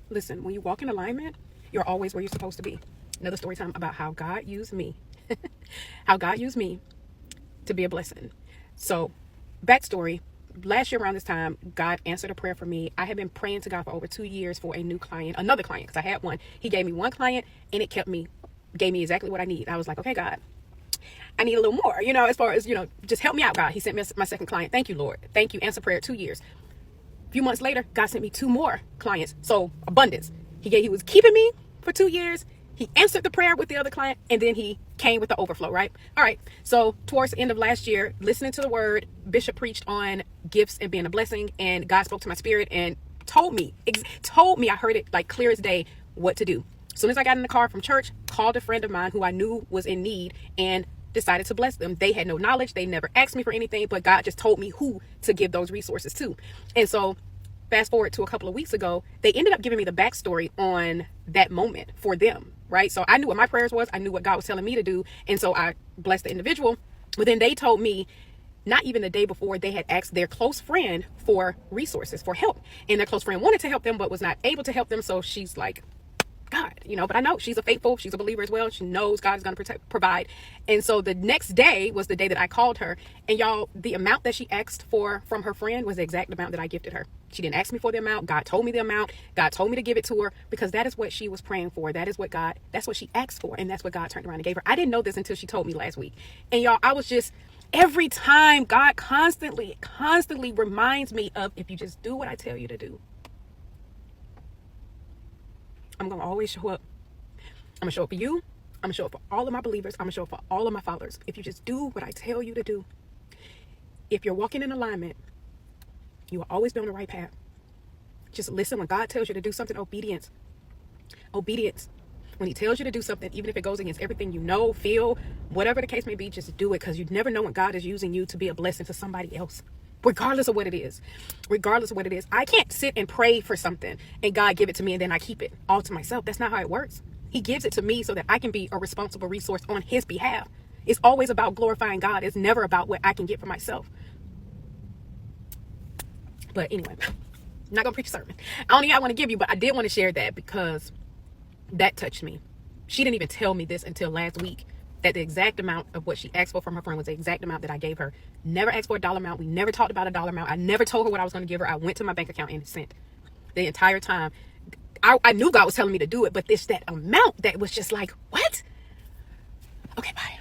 Listen, when you walk in alignment, you're always where you're supposed to be. Another story time about how God used me. How God used me to be a blessing. So, backstory. Last year around this time, God answered a prayer for me. I had been praying to God for over 2 years for a new client, another client, because I had one. He gave me one client and it gave me exactly what I need. I was like, okay, God, I need a little more, as far as, just help me out, God. He sent me my second client. Thank you, Lord. Thank you. Answer prayer, 2 years. A few months later, God sent me 2 more clients. So abundance. He was keeping me for 2 years. He answered the prayer with the other client, and then he came with the overflow, right? All right. So towards the end of last year, listening to the word, Bishop preached on gifts and being a blessing, and God spoke to my spirit and told me, I heard it like clear as day, what to do. As soon as I got in the car from church, called a friend of mine who I knew was in need and decided to bless them. They had no knowledge. They never asked me for anything, but God just told me who to give those resources to. And so fast forward to a couple of weeks ago, they ended up giving me the backstory on that moment for them, right? So I knew what my prayers was. I knew what God was telling me to do. And so I blessed the individual. But then they told me, not even the day before, they had asked their close friend for resources, for help. And their close friend wanted to help them, but was not able to help them. So she's like, God, but I know she's a believer as well. She knows God is going to provide. And so the next day was the day that I called her, and y'all, the amount that she asked for from her friend was the exact amount that I gifted her. She didn't ask me for the amount. God told me the amount. God told me to give it to her because that is what she was praying for. That's what she asked for. And that's what God turned around and gave her. I didn't know this until she told me last week. And y'all, I was just, every time God constantly reminds me of, if you just do what I tell you to do, I'm going to always show up. I'm going to show up for you. I'm going to show up for all of my believers. I'm going to show up for all of my followers. If you just do what I tell you to do, if you're walking in alignment, you will always be on the right path. Just listen when God tells you to do something. Obedience. When he tells you to do something, even if it goes against everything you know, feel, whatever the case may be, just do it, because you never know when God is using you to be a blessing to somebody else. Regardless of what it is. I can't sit and pray for something and God give it to me and then I keep it all to myself. That's not how it works. He gives it to me so that I can be a responsible resource on his behalf. It's always about glorifying God. It's never about what I can get for myself. But anyway, I'm not going to preach a sermon. I don't think I want to give you, but I did want to share that because that touched me. She didn't even tell me this until last week, that the exact amount of what she asked for from her friend was the exact amount that I gave her. Never asked for a dollar amount. We never talked about a dollar amount. I never told her what I was going to give her. I went to my bank account and sent. The entire time, I knew God was telling me to do it, but it's that amount that was just like, what? Okay, bye.